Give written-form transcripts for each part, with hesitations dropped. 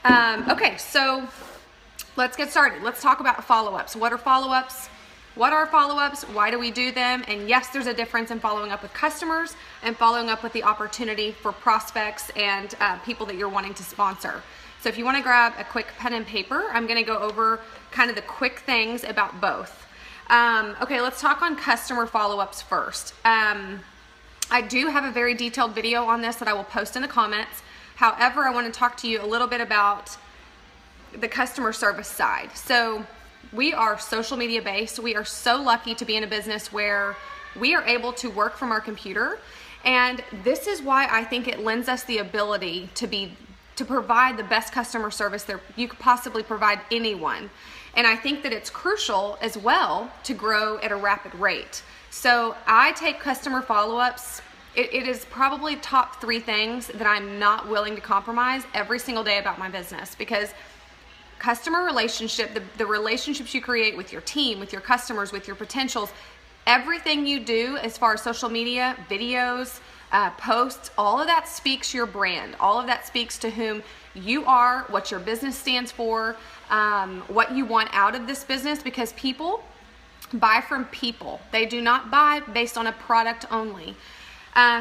Okay, so let's get started. Let's talk about follow-ups. What are follow-ups? What are follow-ups? Why do we do them? And yes, there's a difference in following up with customers and following up with the opportunity for prospects and people that you're wanting to sponsor. So if you want to grab a quick pen and paper, I'm going to go over kind of the quick things about both. Okay, let's talk on customer follow-ups first. I do have a very detailed video on this that I will post in the comments. However, I want to talk to you a little bit about the customer service side. So we are social media based. We are so lucky to be in a business where we are able to work from our computer. And this is why I think it lends us the ability to provide the best customer service that you could possibly provide anyone. And I think that it's crucial as well to grow at a rapid rate. So I take customer follow-ups. It is probably top 3 things that I'm not willing to compromise every single day about my business, because customer relationship, the relationships you create with your team, with your customers, with your potentials, everything you do as far as social media, videos, posts, all of that speaks your brand. All of that speaks to whom you are, what your business stands for, what you want out of this business, because people buy from people. They do not buy based on a product only.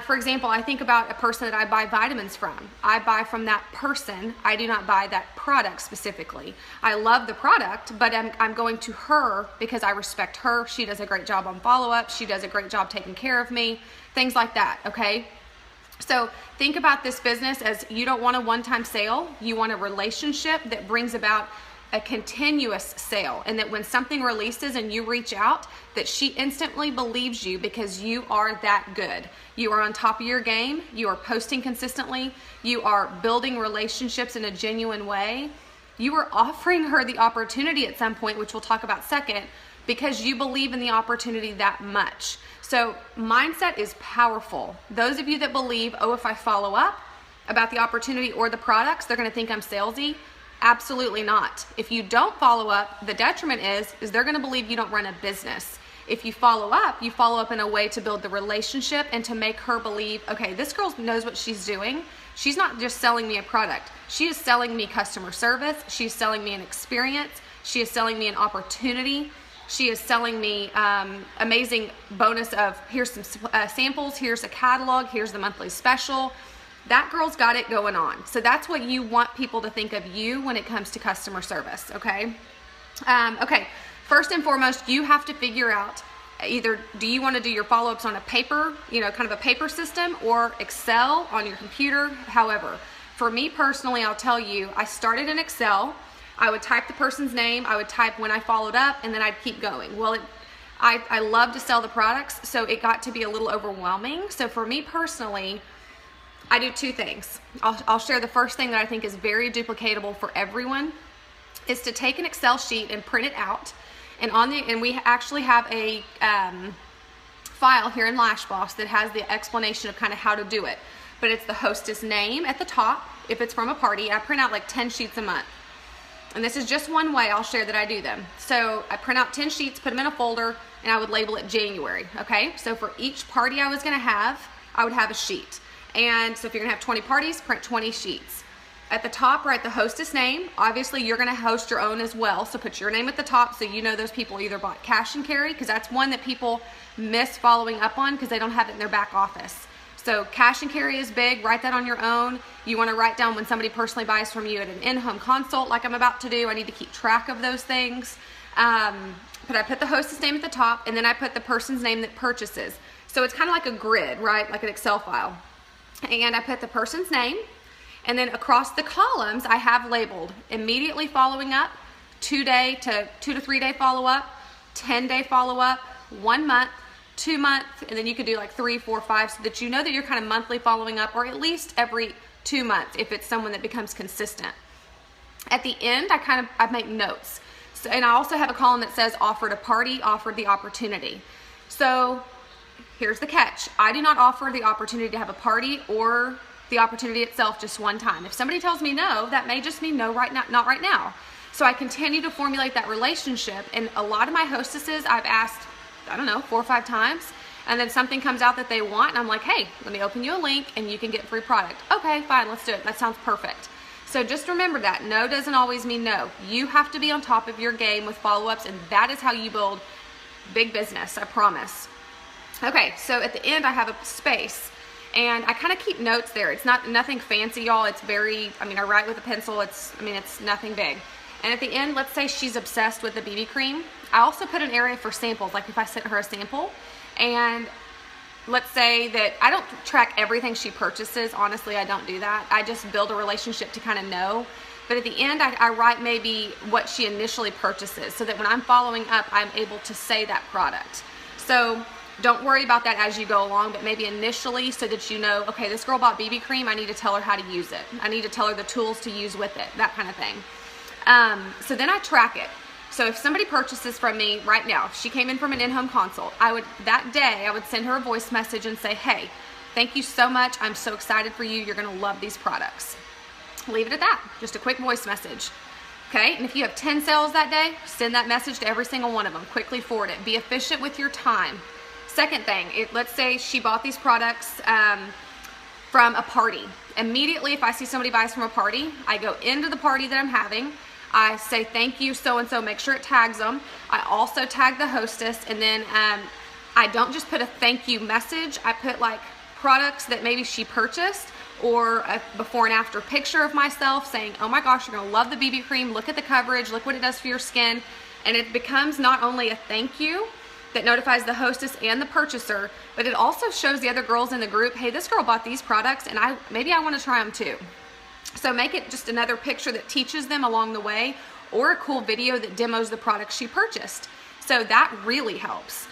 For example, I think about a person that I buy vitamins from. I buy from that person. I do not buy that product specifically. I love the product, but I'm going to her because I respect her. She does a great job on follow-up. She does a great job taking care of me, things like that, okay? So think about this business as you don't want a one-time sale. You want a relationship that brings about a continuous sale, and that when something releases and you reach out, that she instantly believes you because you are that good. You are on top of your game. You are posting consistently. You are building relationships in a genuine way. You are offering her the opportunity at some point, which we'll talk about second, because you believe in the opportunity that much. So mindset is powerful. Those of you that believe, oh, if I follow up about the opportunity or the products, they're going to think I'm salesy. Absolutely not. If you don't follow up, the detriment is they're going to believe you don't run a business. If you follow up in a way to build the relationship and to make her believe, okay, this girl knows what she's doing. She's not just selling me a product. She is selling me customer service. She's selling me an experience. She is selling me an opportunity. She is selling me amazing bonus of here's some samples, here's a catalog, here's the monthly special. That girl's got it going on. So that's what you want people to think of you when it comes to customer service, okay? Okay, first and foremost, you have to figure out either do you want to do your follow-ups on a paper, kind of a paper system, or Excel on your computer. However, for me personally, I'll tell you, I started in Excel. I would type the person's name, I would type when I followed up, and then I'd keep going. Well, I love to sell the products, so it got to be a little overwhelming. So for me personally, I do 2 things. I'll share the first thing that I think is very duplicatable for everyone, is to take an Excel sheet and print it out. And we actually have a file here in Lashboss that has the explanation of kind of how to do it. But it's the hostess name at the top. If it's from a party, I print out like 10 sheets a month. And this is just one way I'll share that I do them. So I print out 10 sheets, put them in a folder, and I would label it January, okay? So for each party I was gonna have, I would have a sheet. And so if you're gonna have 20 parties, print 20 sheets. At the top, write the hostess name. Obviously, you're gonna host your own as well, so put your name at the top so you know those people either bought cash and carry, because that's one that people miss following up on because they don't have it in their back office. So cash and carry is big. Write that on your own. You wanna write down when somebody personally buys from you at an in-home consult like I'm about to do. I need to keep track of those things. But I put the hostess name at the top, and then I put the person's name that purchases. So it's kind of like a grid, right? Like an Excel file. And I put the person's name, and then across the columns I have labeled immediately following up, 2 to 3 day follow-up, 10-day follow-up, 1 month, 2 month, and then you could do like 3, 4, 5, so that you know that you're kind of monthly following up, or at least every 2 months if it's someone that becomes consistent. At the end, I make notes. So, and I also have a column that says offered a party, offered the opportunity. So here's the catch. I do not offer the opportunity to have a party or the opportunity itself just one time. If somebody tells me no, that may just mean no, right now, not right now. So I continue to formulate that relationship, and a lot of my hostesses I've asked, I don't know, 4 or 5 times, and then something comes out that they want, and I'm like, hey, let me open you a link and you can get free product. Okay, fine, let's do it. That sounds perfect. So just remember that no doesn't always mean no. You have to be on top of your game with follow-ups, and that is how you build big business, I promise. Okay, so at the end I have a space, and I kind of keep notes there. It's nothing fancy, y'all. It's very, I write with a pencil. It's nothing big. And at the end, let's say she's obsessed with the BB cream. I also put an area for samples, like if I sent her a sample, and let's say that I don't track everything she purchases. Honestly, I don't do that. I just build a relationship to kind of know. But at the end, I write maybe what she initially purchases, so that when I'm following up, I'm able to say that product. So don't worry about that as you go along, but maybe initially, so that you know, okay, this girl bought BB cream, I need to tell her how to use it. I need to tell her the tools to use with it, that kind of thing. So then I track it. So if somebody purchases from me right now, if she came in from an in-home consult, that day I would send her a voice message and say, hey, thank you so much. I'm so excited for you. You're going to love these products. Leave it at that. Just a quick voice message. Okay, and if you have 10 sales that day, send that message to every single one of them. Quickly forward it. Be efficient with your time. Second thing, let's say she bought these products from a party. Immediately, if I see somebody buys from a party, I go into the party that I'm having. I say, thank you, so-and-so, make sure it tags them. I also tag the hostess, and then I don't just put a thank you message. I put like products that maybe she purchased, or a before and after picture of myself saying, oh my gosh, you're gonna love the BB cream, look at the coverage, look what it does for your skin. And it becomes not only a thank you that notifies the hostess and the purchaser, but it also shows the other girls in the group, hey, this girl bought these products, and maybe I wanna try them too. So make it just another picture that teaches them along the way, or a cool video that demos the products she purchased. So that really helps.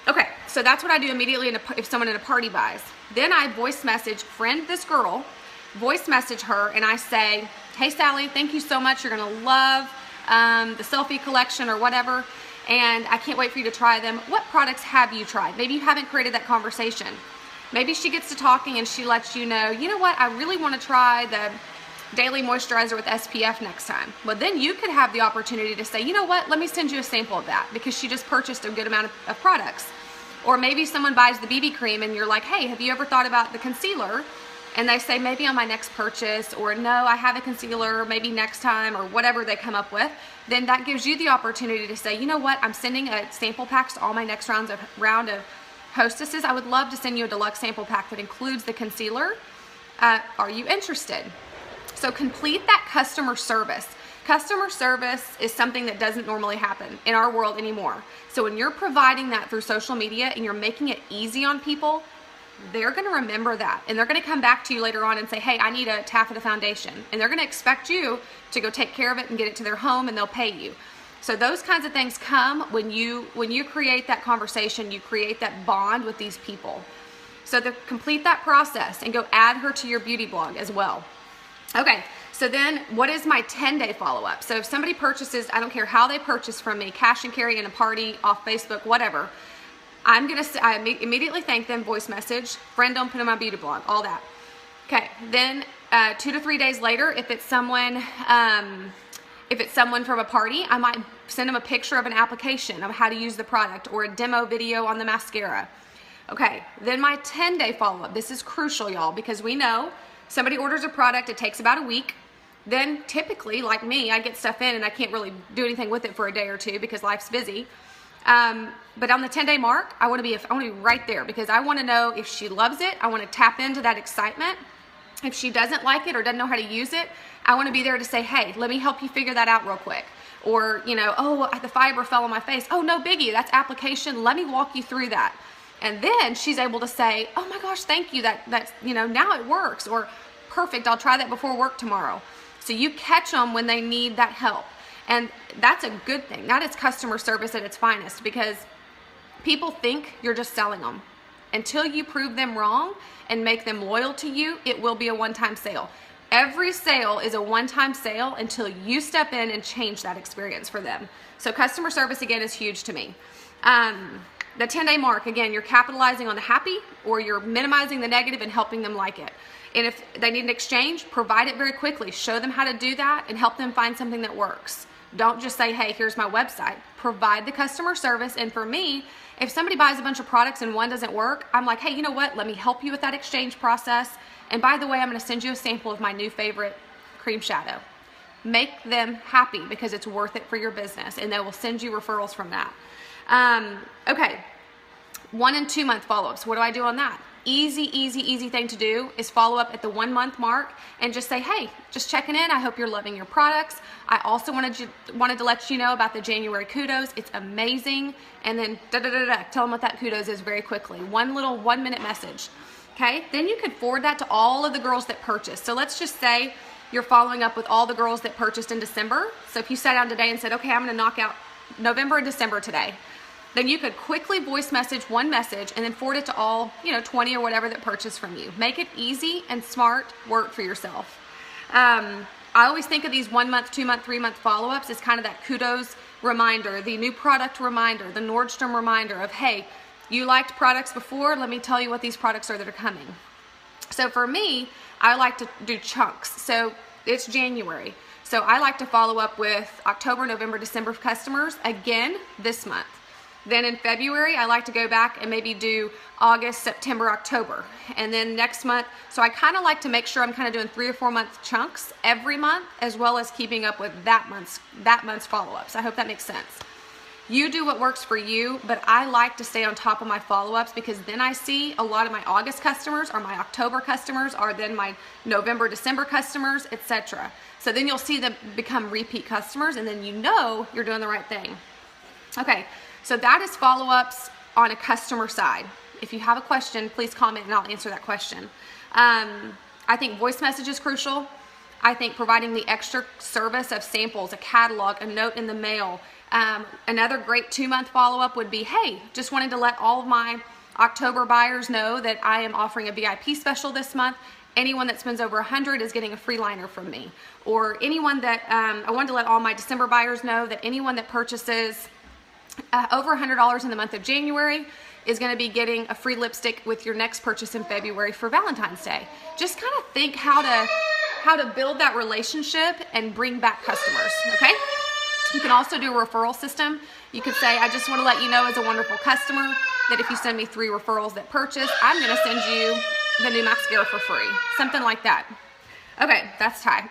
Okay, so that's what I do immediately if someone in a party buys. Then I voice message, friend this girl, voice message her, and I say, hey Sally, thank you so much. You're gonna love the selfie collection or whatever, and I can't wait for you to try them. What products have you tried? Maybe you haven't created that conversation. Maybe she gets to talking and she lets you know what, I really want to try the daily moisturizer with SPF next time. Well, then you could have the opportunity to say, you know what, let me send you a sample of that, because she just purchased a good amount of products. Or maybe someone buys the BB cream and you're like, hey, have you ever thought about the concealer? And they say, maybe on my next purchase, or no, I have a concealer, maybe next time, or whatever they come up with. Then that gives you the opportunity to say, you know what, I'm sending a sample packs to all my next round of hostesses. I would love to send you a deluxe sample pack that includes the concealer. Are you interested? So complete that customer service. Customer service is something that doesn't normally happen in our world anymore. So when you're providing that through social media and you're making it easy on people, they're going to remember that, and they're going to come back to you later on and say, hey, I need a taffeta foundation, and they're going to expect you to go take care of it and get it to their home, and they'll pay you. So those kinds of things come when you create that conversation, you create that bond with these people. So to complete that process and go add her to your beauty blog as well. Okay, so then what is my 10-day follow-up? So if somebody purchases, I don't care how they purchase from me, cash and carry, in a party, off Facebook, whatever, I immediately thank them, voice message, friend, don't put in my beauty blog, all that. Okay, then 2 to 3 days later, if it's someone from a party, I might send them a picture of an application of how to use the product, or a demo video on the mascara. Okay, then my 10-day follow-up. This is crucial, y'all, because we know somebody orders a product, it takes about a week. Then typically, like me, I get stuff in and I can't really do anything with it for a day or two because life's busy. But on the 10-day mark, I want to be right there, because I want to know if she loves it. I want to tap into that excitement. If she doesn't like it or doesn't know how to use it, I want to be there to say, hey, let me help you figure that out real quick. Or, oh, the fiber fell on my face. Oh, no biggie, that's application. Let me walk you through that. And then she's able to say, oh my gosh, thank you. That's now it works. Or perfect, I'll try that before work tomorrow. So you catch them when they need that help. And that's a good thing. That is customer service at its finest, because people think you're just selling them. Until you prove them wrong and make them loyal to you, it will be a one-time sale. Every sale is a one-time sale until you step in and change that experience for them. So customer service, again, is huge to me. The 10-day mark, again, you're capitalizing on the happy, or you're minimizing the negative and helping them like it. And if they need an exchange, provide it very quickly. Show them how to do that and help them find something that works. Don't just say, hey, here's my website. Provide the customer service. And for me, if somebody buys a bunch of products and one doesn't work, I'm like, hey, you know what? Let me help you with that exchange process. And by the way, I'm going to send you a sample of my new favorite cream shadow. Make them happy because it's worth it for your business, and they will send you referrals from that. Okay, 1 and 2 month follow-ups. What do I do on that? Easy thing to do is follow up at the 1 month mark and just say, hey, just checking in. I hope you're loving your products. I also wanted to let you know about the January kudos. It's amazing. And then tell them what that kudos is very quickly. One little 1 minute message. Okay, then you could forward that to all of the girls that purchased. So let's just say you're following up with all the girls that purchased in December. So if you sat down today and said, okay, I'm gonna knock out November and December today, then you could quickly voice message one message and then forward it to all, 20 or whatever that purchased from you. Make it easy and smart work for yourself. I always think of these 1 month, 2 month, 3 month follow-ups as kind of that kudos reminder, the new product reminder, the Nordstrom reminder of, hey, you liked products before, let me tell you what these products are that are coming. So for me, I like to do chunks. So it's January. So I like to follow up with October, November, December customers again this month. Then in February, I like to go back and maybe do August, September, October. And then next month, so I kind of like to make sure I'm kind of doing 3 or 4 month chunks every month, as well as keeping up with that month's follow-ups. I hope that makes sense. You do what works for you, but I like to stay on top of my follow-ups because then I see a lot of my August customers or my October customers or then my November, December customers, etc. So then you'll see them become repeat customers and then you're doing the right thing. Okay, so that is follow-ups on a customer side. If you have a question, please comment and I'll answer that question. I think voice message is crucial. I think providing the extra service of samples, a catalog, a note in the mail. Another great 2 month follow-up would be, hey, just wanted to let all of my October buyers know that I am offering a VIP special this month. Anyone that spends over $100 is getting a free liner from me. Or anyone that, I wanted to let all my December buyers know that anyone that purchases over $100 in the month of January is going to be getting a free lipstick with your next purchase in February for Valentine's Day. Just kind of think how to build that relationship and bring back customers, okay? You can also do a referral system. You could say, I just want to let you know as a wonderful customer that if you send me 3 referrals that purchase, I'm going to send you the new mascara for free. Something like that. Okay, that's Ty.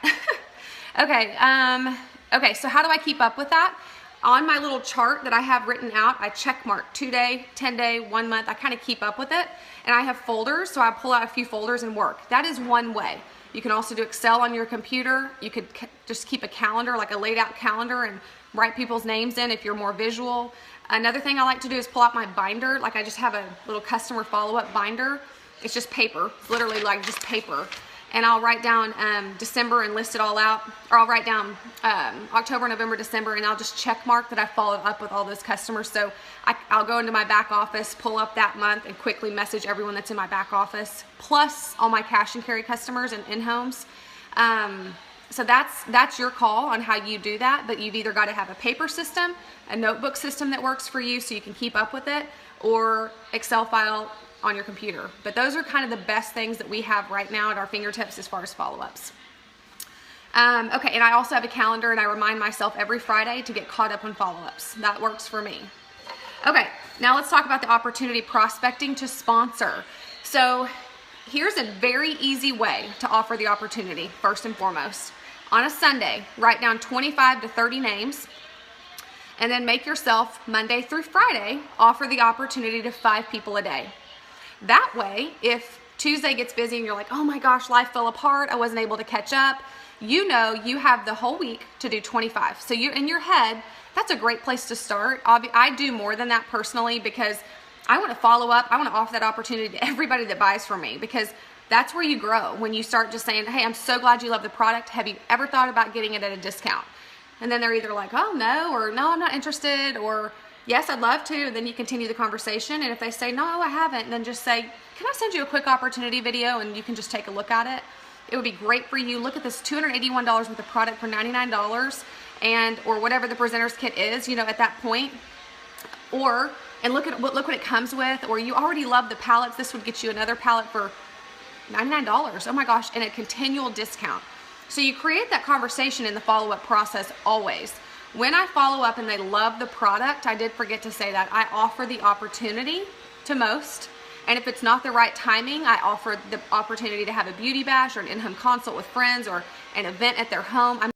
Okay, so how do I keep up with that? On my little chart that I have written out, I check mark 2 day, 10 day, 1 month. I kind of keep up with it. And I have folders, so I pull out a few folders and work. That is one way. You can also do Excel on your computer. You could just keep a calendar, like a laid out calendar, and write people's names in if you're more visual. Another thing I like to do is pull out my binder. Like I just have a little customer follow-up binder. It's just paper. It's literally like just paper. And I'll write down December and list it all out. Or I'll write down October, November, December, and I'll just check mark that I followed up with all those customers. So I'll go into my back office, pull up that month, and quickly message everyone that's in my back office, plus all my cash and carry customers and in-homes. So that's your call on how you do that, but you've either got to have a paper system, a notebook system that works for you so you can keep up with it, or Excel file on your computer. But those are kind of the best things that we have right now at our fingertips as far as follow-ups. Okay, and I also have a calendar and I remind myself every Friday to get caught up on follow-ups. That works for me. Okay, now let's talk about the opportunity prospecting to sponsor. So here's a very easy way to offer the opportunity, first and foremost. On a Sunday, write down 25 to 30 names, and then make yourself, Monday through Friday, offer the opportunity to 5 people a day. That way, if Tuesday gets busy and you're like, oh my gosh, life fell apart, I wasn't able to catch up, you know you have the whole week to do 25. So you're in your head, that's a great place to start. I do more than that personally because I want to follow up. I want to offer that opportunity to everybody that buys from me because that's where you grow. When you start just saying, hey, I'm so glad you love the product. Have you ever thought about getting it at a discount? And then they're either like, oh no, or no, I'm not interested, or yes, I'd love to. And then you continue the conversation. And if they say, no, I haven't, then just say, can I send you a quick opportunity video and you can just take a look at it? It would be great for you. Look at this $281 worth of product for $99 or whatever the presenter's kit is, at that point. And look what it comes with, or you already love the palettes. This would get you another palette for $99. Oh my gosh, and a continual discount. So you create that conversation in the follow-up process always. When I follow up and they love the product, I did forget to say that, I offer the opportunity to most, And if it's not the right timing, I offer the opportunity to have a beauty bash or an in-home consult with friends or an event at their home.